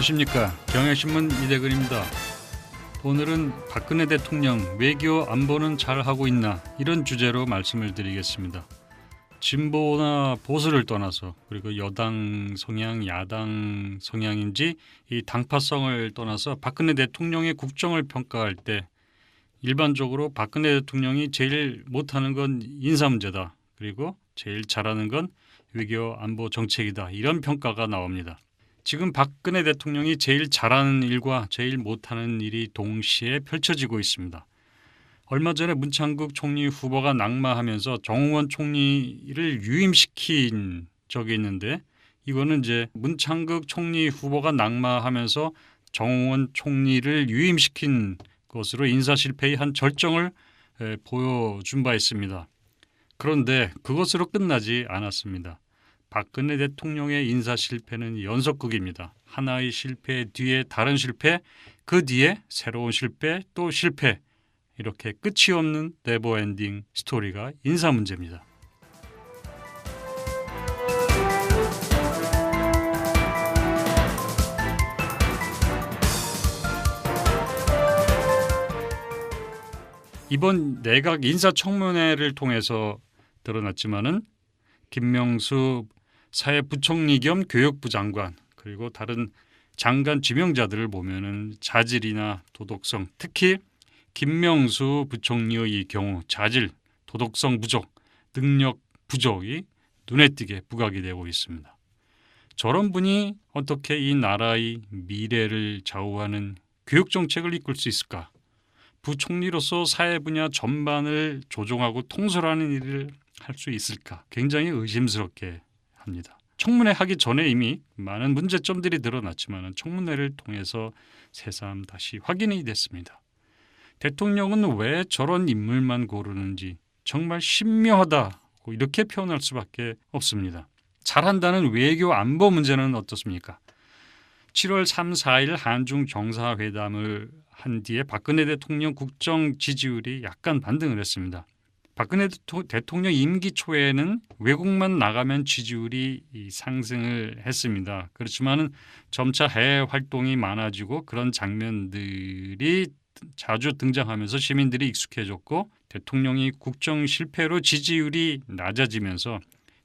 안녕하십니까. 경향신문 이대근입니다. 오늘은 박근혜 대통령 외교 안보는 잘하고 있나 이런 주제로 말씀을 드리겠습니다. 진보나 보수를 떠나서 그리고 여당 성향, 야당 성향인지 이 당파성을 떠나서 박근혜 대통령의 국정을 평가할 때 일반적으로 박근혜 대통령이 제일 못하는 건 인사 문제다. 그리고 제일 잘하는 건 외교 안보 정책이다. 이런 평가가 나옵니다. 지금 박근혜 대통령이 제일 잘하는 일과 제일 못하는 일이 동시에 펼쳐지고 있습니다. 얼마 전에 문창극 총리 후보가 낙마하면서 정홍원 총리를 유임시킨 적이 있는데 이거는 이제 문창극 총리 후보가 낙마하면서 정홍원 총리를 유임시킨 것으로 인사실패의 한 절정을 보여준 바 있습니다. 그런데 그것으로 끝나지 않았습니다. 박근혜 대통령의 인사 실패는 연속극입니다. 하나의 실패 뒤에 다른 실패, 그 뒤에 새로운 실패, 또 실패. 이렇게 끝이 없는 네버엔딩 스토리가 인사 문제입니다. 이번 내각 인사청문회를 통해서 드러났지만은 김명수 사회부총리 겸 교육부 장관 그리고 다른 장관 지명자들을 보면은 자질이나 도덕성, 특히 김명수 부총리의 경우 자질, 도덕성 부족, 능력 부족이 눈에 띄게 부각이 되고 있습니다. 저런 분이 어떻게 이 나라의 미래를 좌우하는 교육 정책을 이끌 수 있을까? 부총리로서 사회 분야 전반을 조종하고 통솔하는 일을 할 수 있을까? 굉장히 의심스럽게 합니다. 청문회 하기 전에 이미 많은 문제점들이 드러났지만 청문회를 통해서 새삼 다시 확인이 됐습니다. 대통령은 왜 저런 인물만 고르는지 정말 신묘하다고 이렇게 표현할 수밖에 없습니다. 잘한다는 외교 안보 문제는 어떻습니까? 7월 3, 4일 한중 정상회담을 한 뒤에 박근혜 대통령 국정 지지율이 약간 반등을 했습니다. 박근혜 대통령 임기 초에는 외국만 나가면 지지율이 상승을 했습니다. 그렇지만 점차 해외 활동이 많아지고 그런 장면들이 자주 등장하면서 시민들이 익숙해졌고 대통령이 국정 실패로 지지율이 낮아지면서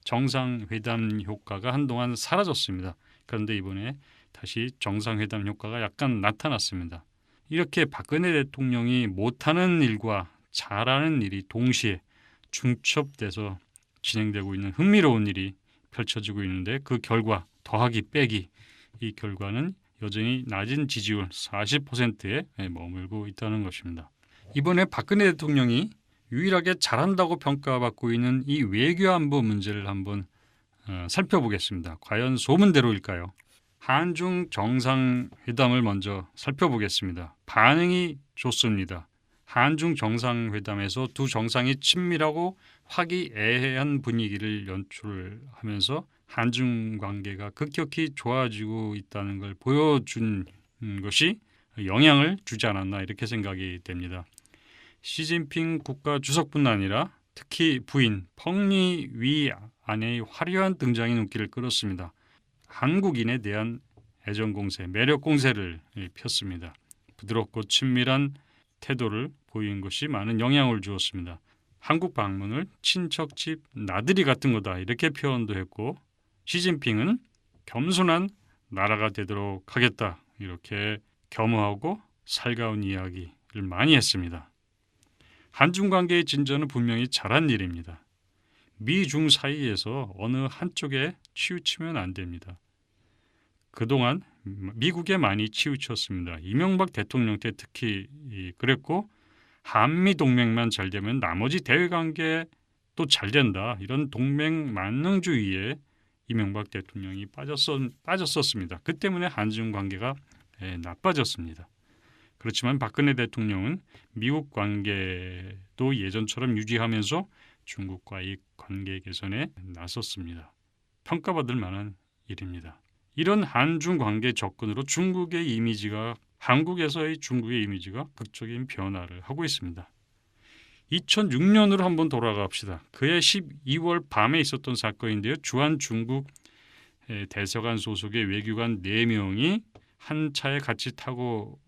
정상회담 효과가 한동안 사라졌습니다. 그런데 이번에 다시 정상회담 효과가 약간 나타났습니다. 이렇게 박근혜 대통령이 못하는 일과 잘하는 일이 동시에 중첩돼서 진행되고 있는 흥미로운 일이 펼쳐지고 있는데 그 결과 더하기 빼기 이 결과는 여전히 낮은 지지율 40%에 머물고 있다는 것입니다. 이번에 박근혜 대통령이 유일하게 잘한다고 평가받고 있는 이 외교안보 문제를 한번 살펴보겠습니다. 과연 소문대로일까요? 한중 정상회담을 먼저 살펴보겠습니다. 반응이 좋습니다. 한중 정상회담에서 두 정상이 친밀하고 화기애애한 분위기를 연출하면서 한중 관계가 급격히 좋아지고 있다는 걸 보여준 것이 영향을 주지 않았나 이렇게 생각이 됩니다. 시진핑 국가주석뿐 아니라 특히 부인 펑리 위 아내의 화려한 등장이 눈길을 끌었습니다. 한국인에 대한 애정 공세, 매력 공세를 폈습니다. 부드럽고 친밀한 태도를 보인 것이 많은 영향을 주었습니다. 한국 방문을 친척집 나들이 같은 거다 이렇게 표현도 했고 시진핑은 겸손한 나라가 되도록 하겠다 이렇게 겸허하고 살가운 이야기를 많이 했습니다. 한중 관계의 진전은 분명히 잘한 일입니다. 미중 사이에서 어느 한쪽에 치우치면 안 됩니다. 그동안 미국에 많이 치우쳤습니다. 이명박 대통령 때 특히 그랬고 한미 동맹만 잘 되면 나머지 대외관계 또 잘 된다. 이런 동맹 만능주의에 이명박 대통령이 빠졌었습니다. 그 때문에 한중 관계가 나빠졌습니다. 그렇지만 박근혜 대통령은 미국 관계도 예전처럼 유지하면서 중국과의 관계 개선에 나섰습니다. 평가받을 만한 일입니다. 이런 한중 관계 접근으로 한국에서의 중국의 이미지가 극적인 변화를 하고 있습니다. 2006년으로 한번 돌아갑시다. 그해 12월 밤에 있었던 사건인데요. 주한 중국 대사관 소속의 외교관 4명이 한 차에 같이 타고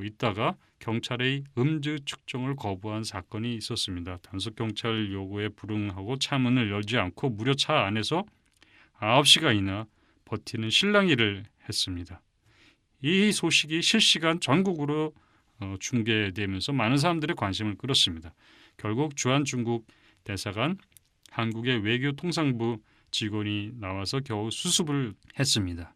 있다가 경찰의 음주 측정을 거부한 사건이 있었습니다. 단속 경찰 요구에 불응하고 차 문을 열지 않고 무려 차 안에서 9시간이나 버티는 실랑이를 했습니다. 이 소식이 실시간 전국으로 중계되면서 많은 사람들의 관심을 끌었습니다. 결국 주한 중국 대사관, 한국의 외교통상부 직원이 나와서 겨우 수습을 했습니다.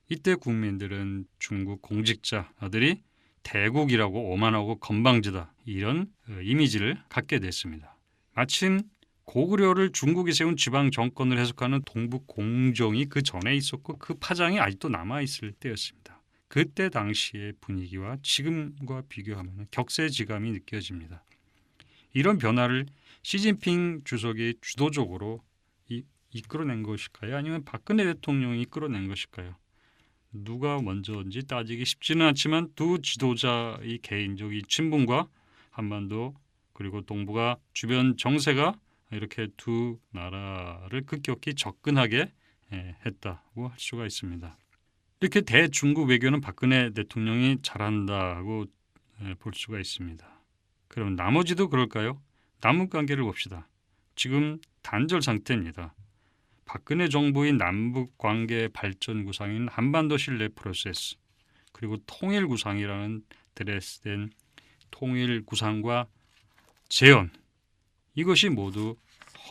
이때 국민들은 중국 공직자들이 대국이라고 오만하고 건방지다 이런 이미지를 갖게 됐습니다. 마침 고구려를 중국이 세운 지방 정권을 해석하는 동북 공정이 그 전에 있었고 그 파장이 아직도 남아있을 때였습니다. 그때 당시의 분위기와 지금과 비교하면 격세지감이 느껴집니다. 이런 변화를 시진핑 주석이 주도적으로 이끌어낸 것일까요? 아니면 박근혜 대통령이 이끌어낸 것일까요? 누가 먼저인지 따지기 쉽지는 않지만 두 지도자의 개인적인 친분과 한반도 그리고 동북아 주변 정세가 이렇게 두 나라를 급격히 접근하게 했다고 할 수가 있습니다. 이렇게 대중국 외교는 박근혜 대통령이 잘한다고 볼 수가 있습니다. 그럼 나머지도 그럴까요? 남북관계를 봅시다. 지금 단절 상태입니다. 박근혜 정부의 남북관계 발전 구상인 한반도 신뢰 프로세스 그리고 통일 구상이라는 드레스덴 통일 구상과 재현 이것이 모두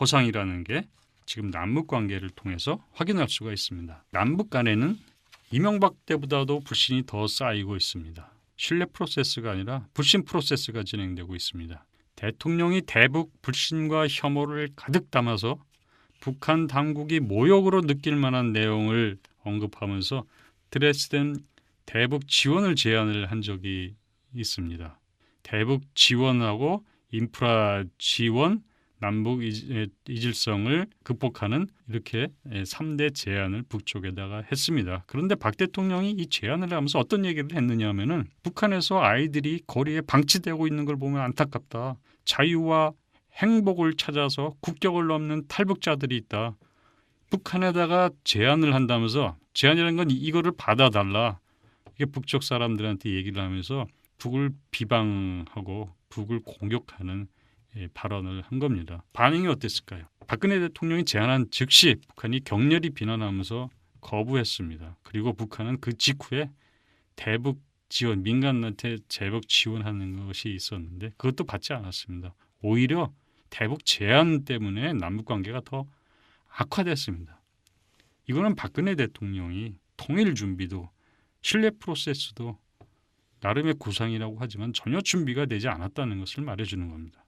허상이라는 게 지금 남북관계를 통해서 확인할 수가 있습니다. 남북 간에는 이명박 때보다도 불신이 더 쌓이고 있습니다. 신뢰 프로세스가 아니라 불신 프로세스가 진행되고 있습니다. 대통령이 대북 불신과 혐오를 가득 담아서 북한 당국이 모욕으로 느낄 만한 내용을 언급하면서 드레스덴 대북 지원을 제안을 한 적이 있습니다. 대북 지원하고 인프라 지원, 남북 이질성을 극복하는 이렇게 3대 제안을 북쪽에다가 했습니다. 그런데 박 대통령이 이 제안을 하면서 어떤 얘기를 했느냐 하면은 북한에서 아이들이 거리에 방치되고 있는 걸 보면 안타깝다. 자유와 행복을 찾아서 국경을 넘는 탈북자들이 있다. 북한에다가 제안을 한다면서 제안이라는 건 이거를 받아달라. 이게 북쪽 사람들한테 얘기를 하면서 북을 비방하고 북을 공격하는 발언을 한 겁니다. 반응이 어땠을까요? 박근혜 대통령이 제안한 즉시 북한이 격렬히 비난하면서 거부했습니다. 그리고 북한은 그 직후에 대북 지원, 민간한테 대북 지원하는 것이 있었는데 그것도 받지 않았습니다. 오히려 대북 제안 때문에 남북관계가 더 악화됐습니다. 이거는 박근혜 대통령이 통일 준비도 신뢰 프로세스도 나름의 구상이라고 하지만 전혀 준비가 되지 않았다는 것을 말해주는 겁니다.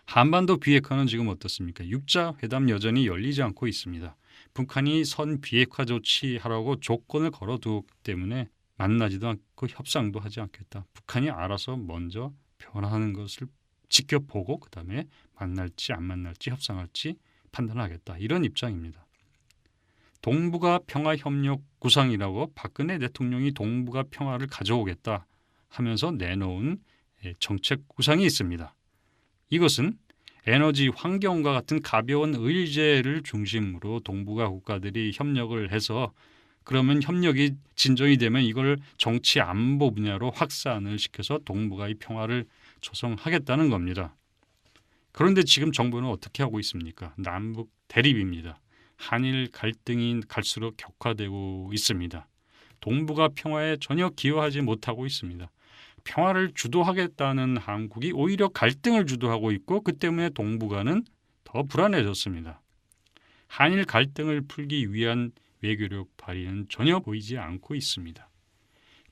한반도 비핵화는 지금 어떻습니까? 6자 회담 여전히 열리지 않고 있습니다. 북한이 선 비핵화 조치하라고 조건을 걸어두기 때문에 만나지도 않고 협상도 하지 않겠다. 북한이 알아서 먼저 변화하는 것을 지켜보고 그다음에 만날지 안 만날지 협상할지 판단하겠다. 이런 입장입니다. 동북아 평화협력 구상이라고 박근혜 대통령이 동북아 평화를 가져오겠다 하면서 내놓은 정책 구상이 있습니다. 이것은 에너지, 환경과 같은 가벼운 의제를 중심으로 동북아 국가들이 협력을 해서 그러면 협력이 진전이 되면 이걸 정치 안보 분야로 확산을 시켜서 동북아의 평화를 조성하겠다는 겁니다. 그런데 지금 정부는 어떻게 하고 있습니까? 남북 대립입니다. 한일 갈등이 갈수록 격화되고 있습니다. 동북아 평화에 전혀 기여하지 못하고 있습니다. 평화를 주도하겠다는 한국이 오히려 갈등을 주도하고 있고 그 때문에 동북아는 더 불안해졌습니다. 한일 갈등을 풀기 위한 외교력 발휘는 전혀 보이지 않고 있습니다.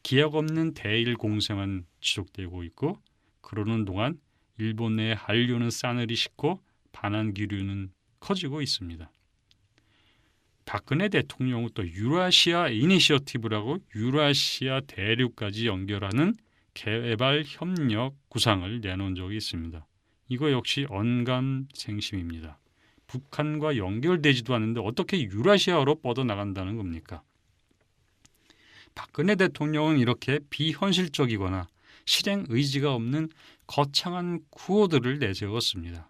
기약 없는 대일 공세만 지속되고 있고 그러는 동안 일본 내 한류는 싸늘히 식고 반한 기류는 커지고 있습니다. 박근혜 대통령은 또 유라시아 이니셔티브라고 유라시아 대륙까지 연결하는 개발 협력 구상을 내놓은 적이 있습니다. 이거 역시 언감생심입니다. 북한과 연결되지도 않는데 어떻게 유라시아로 뻗어나간다는 겁니까? 박근혜 대통령은 이렇게 비현실적이거나 실행 의지가 없는 거창한 구호들을 내세웠습니다.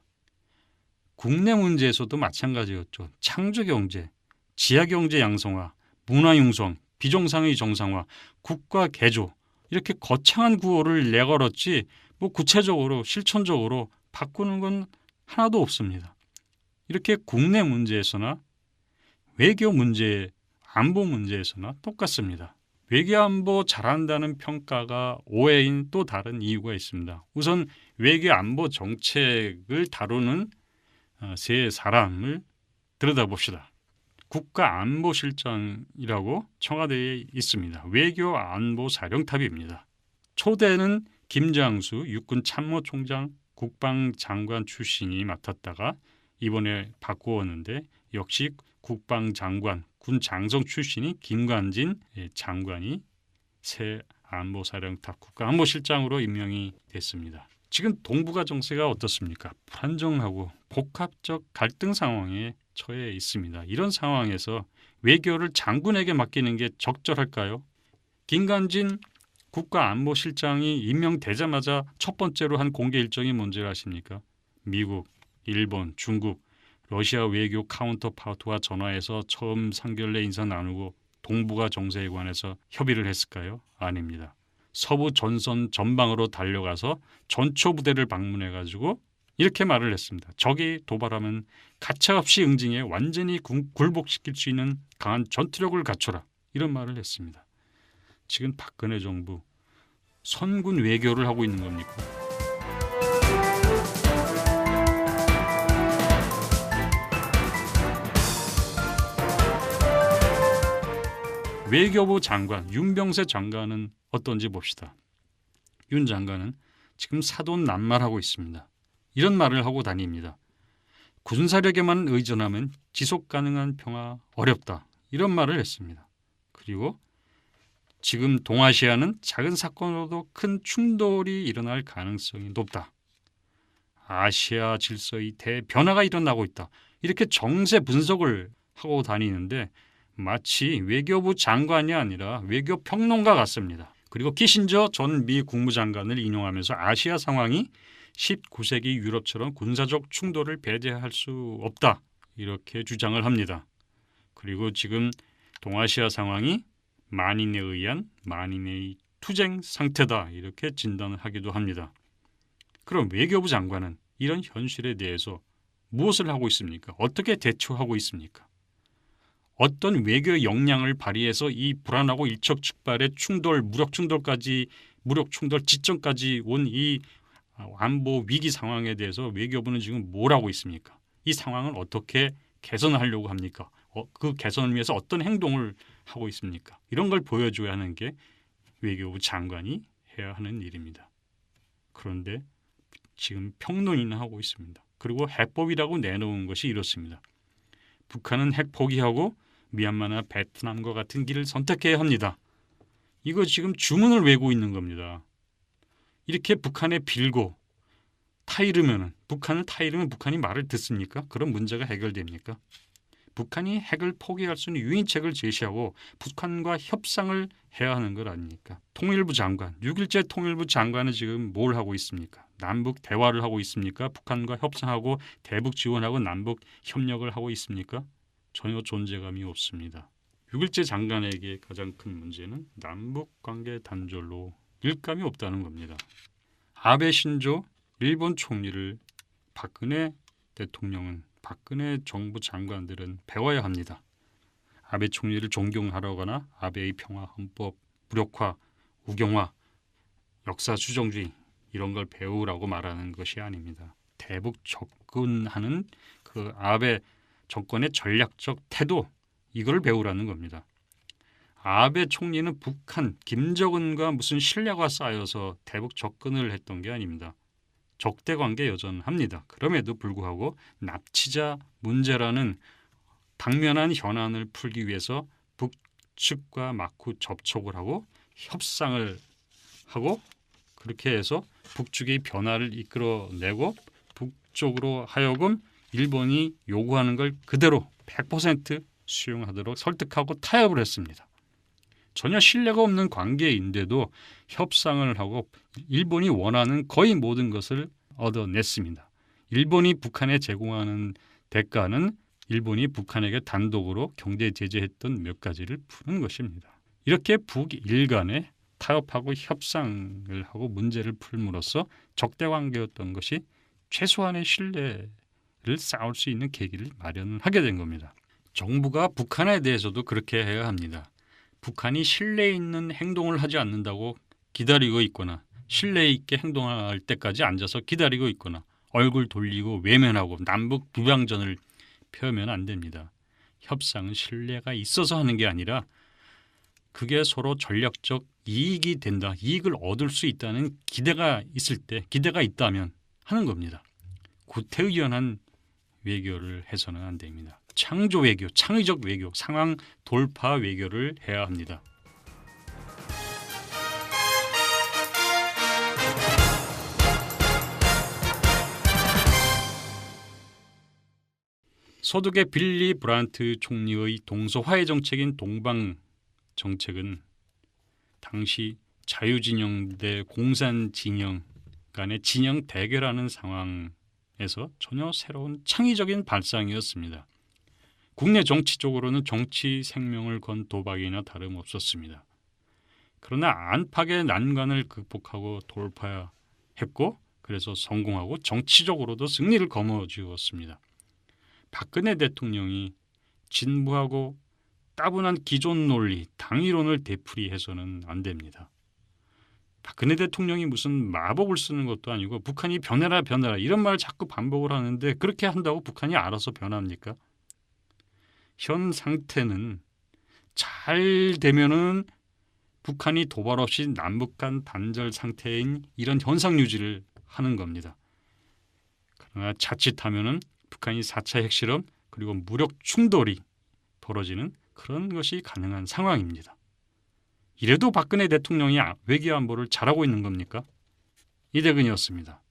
국내 문제에서도 마찬가지였죠. 창조경제, 지하경제 양성화, 문화융성, 비정상의 정상화, 국가 개조 이렇게 거창한 구호를 내걸었지 뭐 구체적으로 실천적으로 바꾸는 건 하나도 없습니다. 이렇게 국내 문제에서나 외교 문제, 안보 문제에서나 똑같습니다. 외교안보 잘한다는 평가가 오해인 또 다른 이유가 있습니다. 우선 외교안보 정책을 다루는 세 사람을 들여다봅시다. 국가안보실장이라고 청와대에 있습니다. 외교안보사령탑입니다. 초대는 김장수 육군참모총장 국방장관 출신이 맡았다가 이번에 바꾸었는데 역시 국방장관 군장성 출신이 김관진 장관이 새 안보사령탑 국가안보실장으로 임명이 됐습니다. 지금 동북아 정세가 어떻습니까? 불안정하고 복합적 갈등 상황에 처해 있습니다. 이런 상황에서 외교를 장군에게 맡기는 게 적절할까요? 김관진 국가안보실장이 임명되자마자 첫 번째로 한 공개 일정이 뭔지 아십니까? 미국, 일본, 중국, 러시아 외교 카운터파트와 전화해서 처음 상견례 인사 나누고 동북아 정세에 관해서 협의를 했을까요? 아닙니다. 서부 전선 전방으로 달려가서 전초부대를 방문해가지고 이렇게 말을 했습니다. 적이 도발하면 가차없이 응징해 완전히 굴복시킬 수 있는 강한 전투력을 갖춰라. 이런 말을 했습니다. 지금 박근혜 정부 선군 외교를 하고 있는 겁니까? 외교부 장관 윤병세 장관은 어떤지 봅시다. 윤 장관은 지금 사돈난말하고 있습니다. 이런 말을 하고 다닙니다. 군사력에만 의존하면 지속 가능한 평화 어렵다. 이런 말을 했습니다. 그리고 지금 동아시아는 작은 사건으로도 큰 충돌이 일어날 가능성이 높다. 아시아 질서의 대변화가 일어나고 있다. 이렇게 정세 분석을 하고 다니는데 마치 외교부 장관이 아니라 외교 평론가 같습니다. 그리고 키신저 전 미 국무장관을 인용하면서 아시아 상황이 19세기 유럽처럼 군사적 충돌을 배제할 수 없다. 이렇게 주장을 합니다. 그리고 지금 동아시아 상황이 만인에 의한 만인의 투쟁 상태다. 이렇게 진단을 하기도 합니다. 그럼 외교부 장관은 이런 현실에 대해서 무엇을 하고 있습니까? 어떻게 대처하고 있습니까? 어떤 외교 역량을 발휘해서 이 불안하고 일촉즉발의 충돌, 무력 충돌 지점까지 온 이 안보 위기 상황에 대해서 외교부는 지금 뭘 하고 있습니까? 이 상황을 어떻게 개선하려고 합니까? 그 개선을 위해서 어떤 행동을 하고 있습니까? 이런 걸 보여줘야 하는 게 외교부 장관이 해야 하는 일입니다. 그런데 지금 평론이나 하고 있습니다. 그리고 해법이라고 내놓은 것이 이렇습니다. 북한은 핵 포기하고 미얀마나 베트남과 같은 길을 선택해야 합니다. 이거 지금 주문을 외우고 있는 겁니다. 이렇게 북한에 빌고 북한을 타이르면 북한이 말을 듣습니까? 그런 문제가 해결됩니까? 북한이 핵을 포기할 수 있는 유인책을 제시하고 북한과 협상을 해야 하는 것 아닙니까? 통일부 장관, 6.27 통일부 장관은 지금 뭘 하고 있습니까? 남북 대화를 하고 있습니까? 북한과 협상하고 대북 지원하고 남북 협력을 하고 있습니까? 전혀 존재감이 없습니다. 6.27 장관에게 가장 큰 문제는 남북 관계 단절로 일감이 없다는 겁니다. 아베 신조 일본 총리를 박근혜 대통령은 박근혜 정부 장관들은 배워야 합니다. 아베 총리를 존경하거나 아베의 평화, 헌법, 무력화, 우경화, 역사 수정주의 이런 걸 배우라고 말하는 것이 아닙니다. 대북 접근하는 그 아베 정권의 전략적 태도 이걸 배우라는 겁니다. 아베 총리는 북한 김정은과 무슨 신뢰가 쌓여서 대북 접근을 했던 게 아닙니다. 적대 관계 여전합니다. 그럼에도 불구하고 납치자 문제라는 당면한 현안을 풀기 위해서 북측과 마구 접촉을 하고 협상을 하고 그렇게 해서 북측의 변화를 이끌어내고 북쪽으로 하여금 일본이 요구하는 걸 그대로 100% 수용하도록 설득하고 타협을 했습니다. 전혀 신뢰가 없는 관계인데도 협상을 하고 일본이 원하는 거의 모든 것을 얻어냈습니다. 일본이 북한에 제공하는 대가는 일본이 북한에게 단독으로 경제 제재했던 몇 가지를 푸는 것입니다. 이렇게 북일 간에 타협하고 협상을 하고 문제를 풀므로써 적대 관계였던 것이 최소한의 신뢰를 쌓을 수 있는 계기를 마련하게 된 겁니다. 정부가 북한에 대해서도 그렇게 해야 합니다. 북한이 신뢰 있는 행동을 하지 않는다고 기다리고 있거나 신뢰 있게 행동할 때까지 앉아서 기다리고 있거나 얼굴 돌리고 외면하고 남북 부방전을 펴면 안 됩니다. 협상은 신뢰가 있어서 하는 게 아니라 그게 서로 전략적 이익이 된다, 이익을 얻을 수 있다는 기대가 있을 때, 기대가 있다면 하는 겁니다. 구태의연한 외교를 해서는 안 됩니다. 창조 외교, 창의적 외교, 상황 돌파 외교를 해야 합니다. 소득의 빌리 브란트 총리의 동서 화해 정책인 동방 정책은 당시 자유진영 대 공산진영 간의 진영 대결하는 상황에서 전혀 새로운 창의적인 발상이었습니다. 국내 정치적으로는 정치 생명을 건 도박이나 다름없었습니다. 그러나 안팎의 난관을 극복하고 돌파했고 그래서 성공하고 정치적으로도 승리를 거머쥐었습니다. 박근혜 대통령이 진부하고 따분한 기존 논리, 당위론을 되풀이해서는 안 됩니다. 박근혜 대통령이 무슨 마법을 쓰는 것도 아니고 북한이 변해라 변해라 이런 말 자꾸 반복을 하는데 그렇게 한다고 북한이 알아서 변합니까? 현 상태는 잘 되면은 북한이 도발 없이 남북 간 단절 상태인 이런 현상 유지를 하는 겁니다. 그러나 자칫하면은 북한이 4차 핵실험 그리고 무력 충돌이 벌어지는 그런 것이 가능한 상황입니다. 이래도 박근혜 대통령이 외교 안보를 잘하고 있는 겁니까? 이대근이었습니다.